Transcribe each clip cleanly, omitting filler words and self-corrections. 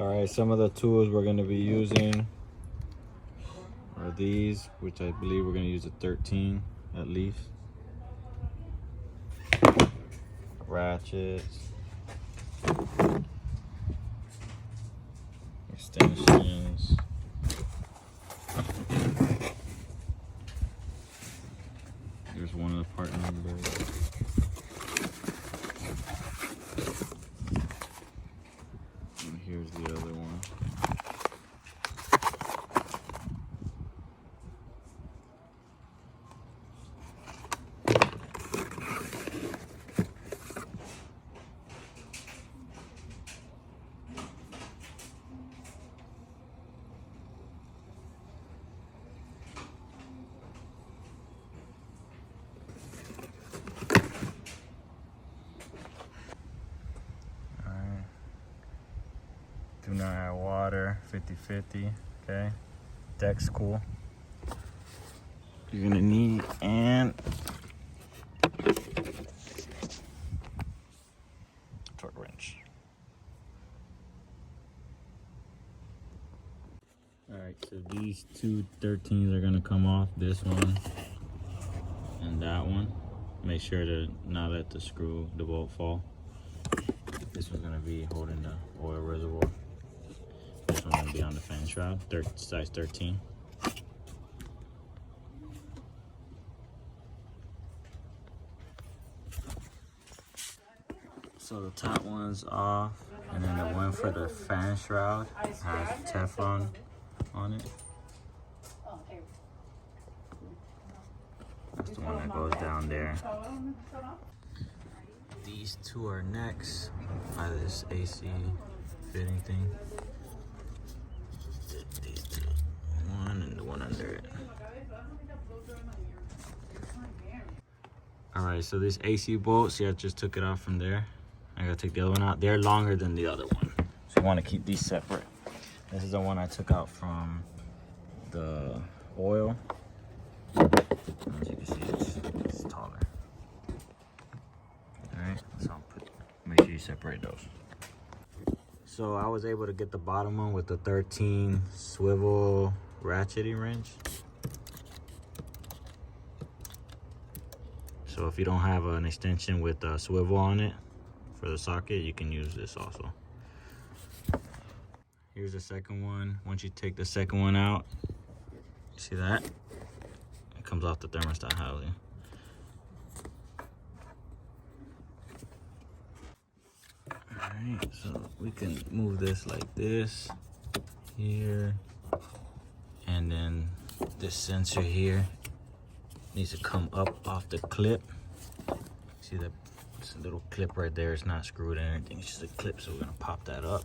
All right, some of the tools we're going to be using are these, which I believe we're going to use a 13 at least. Ratchets, extensions, here's one of the part numbers. And here's the other one. Do not add water, 50-50, okay? Deck's cool. You're gonna need and torque wrench. All right, so these two 13s are gonna come off, this one and that one. Make sure to not let the bolt fall. This one's gonna be holding the oil reservoir. This one's gonna be on the fan shroud, size 13. So the top one's off, and then the one for the fan shroud has Teflon on it. That's the one that goes down there. These two are next by this AC fitting thing. These two, one and the one under it. All right, so this AC bolt, see I just took it off from there. I gotta take the other one out. They're longer than the other one, so you wanna keep these separate. This is the one I took out from the oil. As you can see, it's taller. All right, so make sure you separate those. So I was able to get the bottom one with the 13 swivel ratcheting wrench. So if you don't have an extension with a swivel on it for the socket, you can use this also. Here's the second one. Once you take the second one out, see that? It comes off the thermostat housing. Alright, so we can move this like this, here, and then this sensor here needs to come up off the clip. See that? It's a little clip right there. It's not screwed in or anything. It's just a clip, so we're gonna pop that up.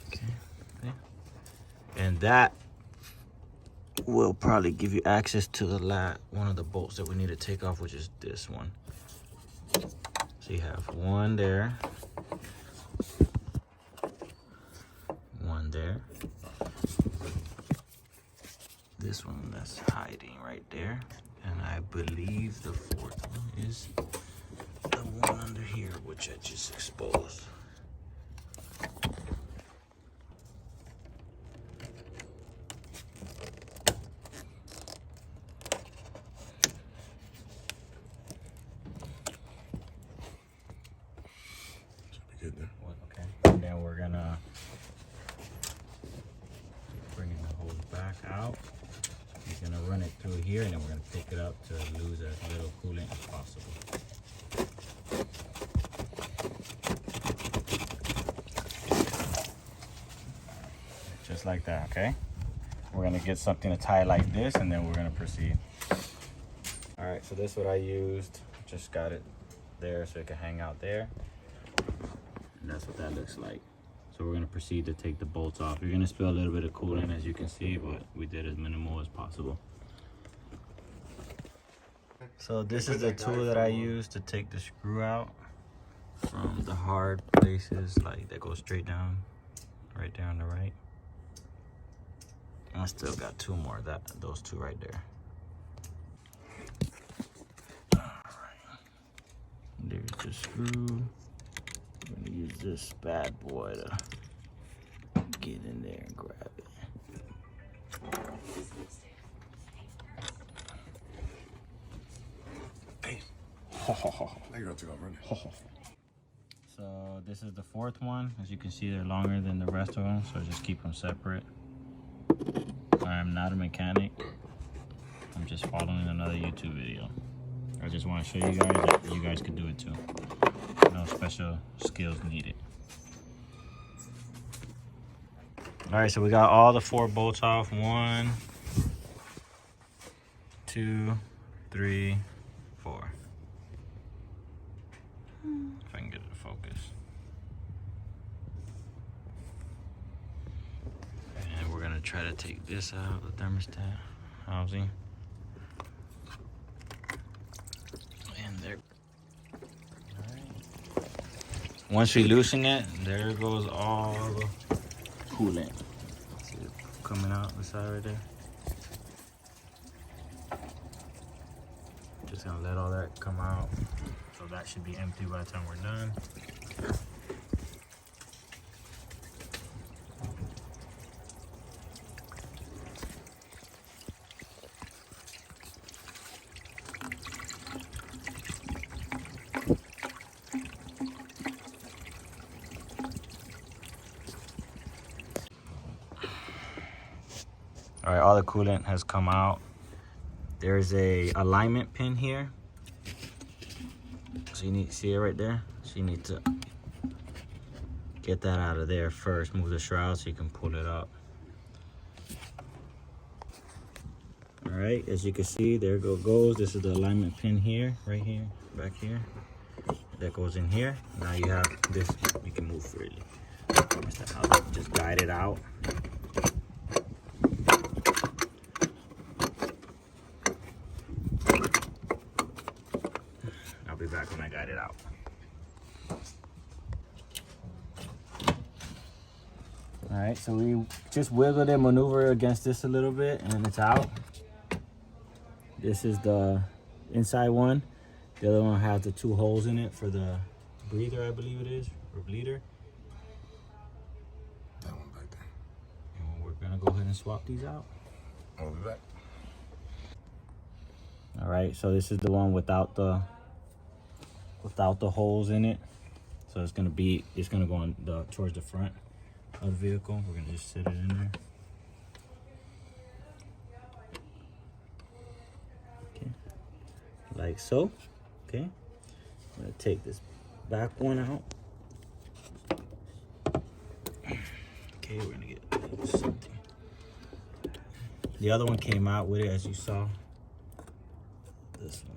Okay. And that will probably give you access to the one of the bolts that we need to take off, which is this one. So you have one there, one there, this one that's hiding right there, and I believe the fourth one is the one under here, which I just exposed. Okay, and then we're gonna bring the hose back out. We're gonna run it through here, and then we're gonna pick it up to lose as little coolant as possible. Just like that, okay? We're gonna get something to tie like this, and then we're gonna proceed. All right, so this is what I used. Just got it there so it can hang out there. And that's what that looks like. So we're gonna proceed to take the bolts off. You're gonna spill a little bit of coolant, as you can see, but we did as minimal as possible. So this is the tool that I use to take the screw out from the hard places, like that go straight down, right there on the right. And I still got two more, those two right there. All right. through. I'm gonna use this bad boy to get in there and grab it. Hey. Now you're about to go running. So this is the fourth one. As you can see, they're longer than the rest of them, so just keep them separate. I'm not a mechanic. I'm just following another YouTube video. I just want to show you guys that you guys could do it too. No special skills needed. All right, so we got all the 4 bolts off. 1, 2, 3, 4. If I can get it to focus. And we're gonna try to take this out, the thermostat housing. And there. All right. Once we loosen it, there goes all the coolant. See it coming out the side right there. Just gonna let all that come out. So that should be empty by the time we're done. All right, all the coolant has come out. There's a alignment pin here. So you need to see it right there. So you need to get that out of there first. Move the shroud so you can pull it up. All right, as you can see, there goes. This is the alignment pin here, right here, back here. That goes in here. Now you have this, you can move freely. Just guide it out. I'll be back when I guide it out. All right, so we just wiggled and maneuver against this a little bit and it's out. This is the inside one. The other one has the 2 holes in it for the breather, I believe it is, or bleeder. That one back there. And we're gonna go ahead and swap these out. I'll be back. All right, so this is the one without the holes in it. So it's gonna go on towards the front of the vehicle. We're gonna just sit it in there. Okay, like so. Okay, I'm gonna take this back one out. Okay, we're gonna get something. The other one came out with it, as you saw. This one.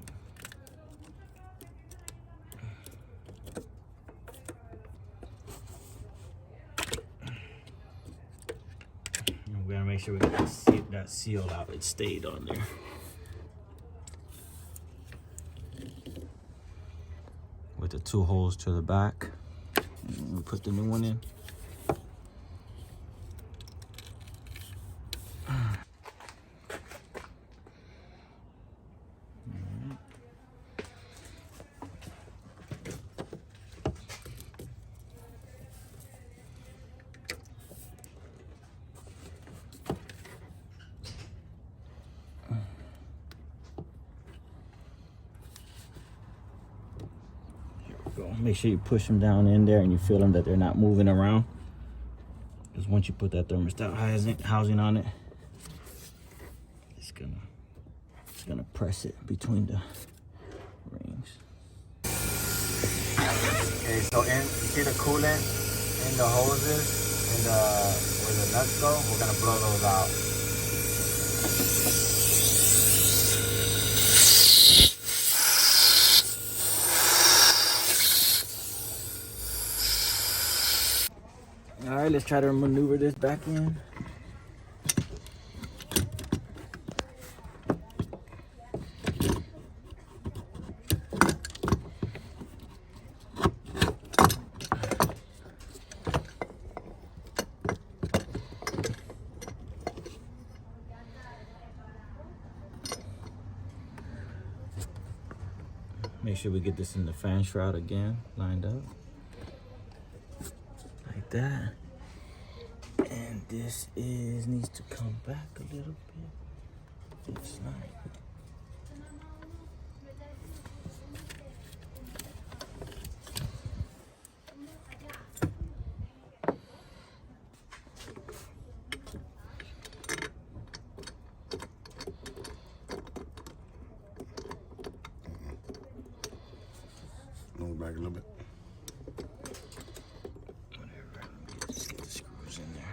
And we're gonna make sure we get that seal out. It stayed on there. With the 2 holes to the back. And we put the new one in. Make sure you push them down in there and you feel them that they're not moving around. Because once you put that thermostat housing on it, it's gonna press it between the rings. Okay, so you see the coolant in the hoses and where the nuts go? We're gonna blow those out. All right, let's try to maneuver this back in. Make sure we get this in the fan shroud again, lined up. Like that. And this needs to come back a little bit. It's like Move back a little bit. whatever. Let me just get the screws in there.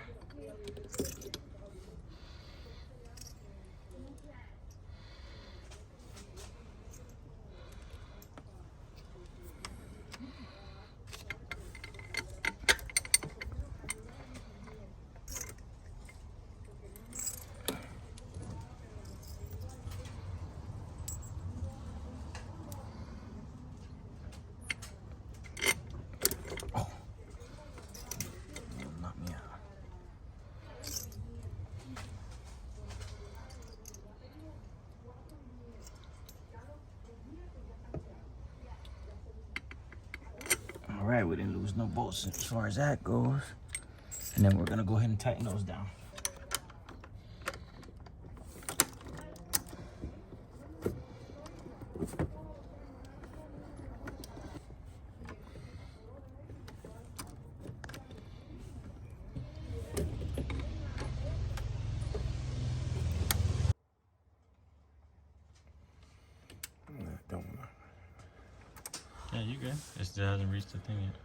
Knock me out. All right, we didn't lose no bolts as far as that goes. And then we're gonna go ahead and tighten those down. Don't wanna. Yeah, you good. It still hasn't reached the thing yet.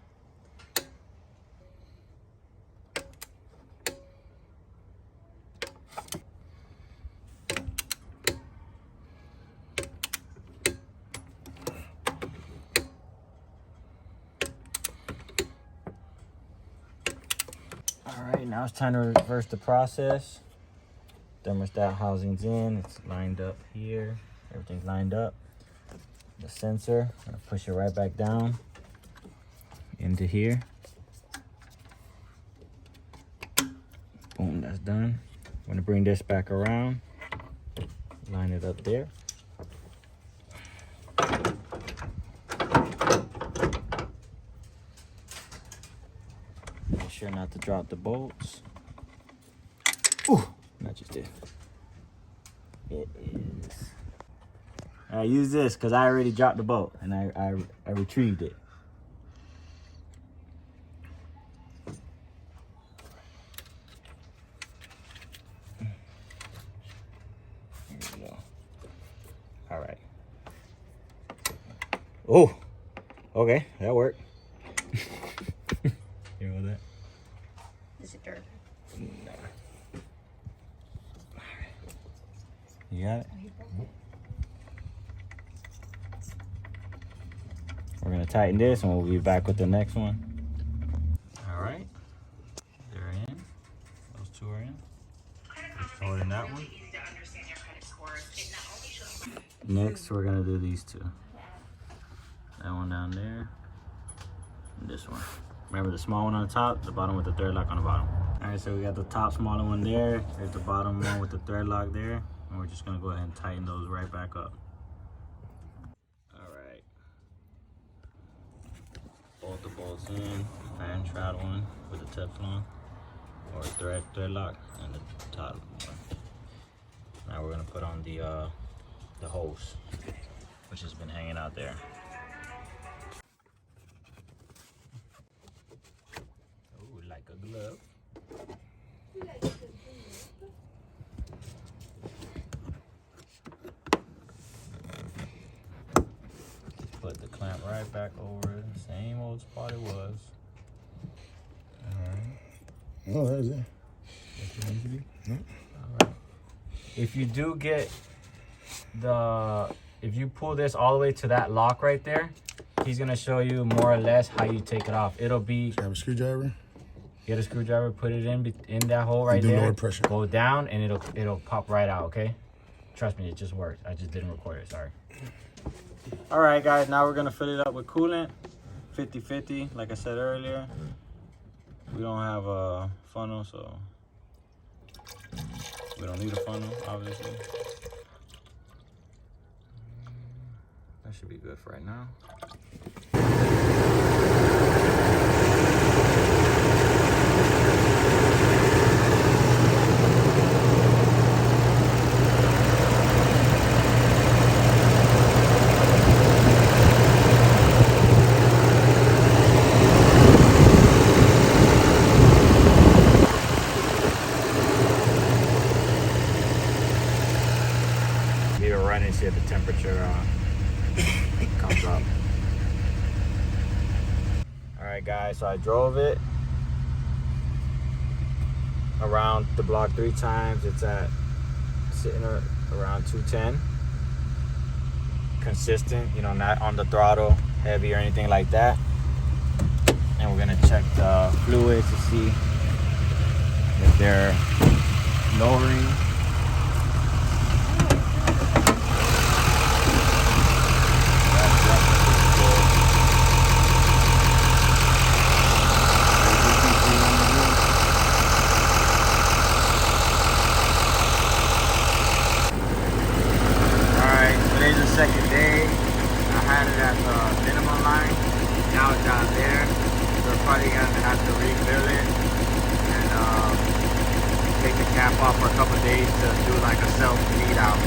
All right, now it's time to reverse the process. Thermostat housing's in, it's lined up here. Everything's lined up. The sensor, I'm gonna push it right back down into here. Boom, that's done. I'm gonna bring this back around, line it up there. Make sure not to drop the bolts. Ooh, I just did. It is. I use this because I already dropped the bolt and I retrieved it. Here we go. All right. Oh, okay, that worked. You know that? Is it dirt? Nah. You got it? We're gonna tighten this and we'll be back with the next one. All right, they're in. Those two are in. Just hold in that one. Next, we're gonna do these two. That one down there, and this one. Remember the small one on the top, the bottom with the thread lock on the bottom. All right, so we got the top smaller one there. There's the bottom one with the thread lock there. And we're just gonna go ahead and tighten those right back up. All right. Bolt the bolts in, fan shroud one with the Teflon or thread lock, and the top one. Now we're gonna put on the hose, which has been hanging out there. Ooh, like a glove. Put the clamp right back over it, same old spot it was. Alright. Oh, there's it. What you need to be? Yep. Alright. If you do get if you pull this all the way to that lock right there, he's gonna show you more or less how you take it off. It'll be, So I have a screwdriver. get a screwdriver, put it in that hole right do there. lower pressure. Go down and it'll pop right out, okay? Trust me, it just works. I just didn't record it, sorry. All right, guys, now we're gonna fill it up with coolant, 50-50, like I said earlier. We don't have a funnel, so we don't need a funnel, obviously. That should be good for right now. Leave it running, see if the temperature comes up. Alright guys, so I drove it around the block 3 times. It's sitting around 210. Consistent, you know, not on the throttle heavy or anything like that. And we're gonna check the fluids to see if they're lowering. Second day, I had it at the minimum line. Now it's down there, so we're probably gonna have to refill it and take the cap off for a couple of days to do like a self bleed out.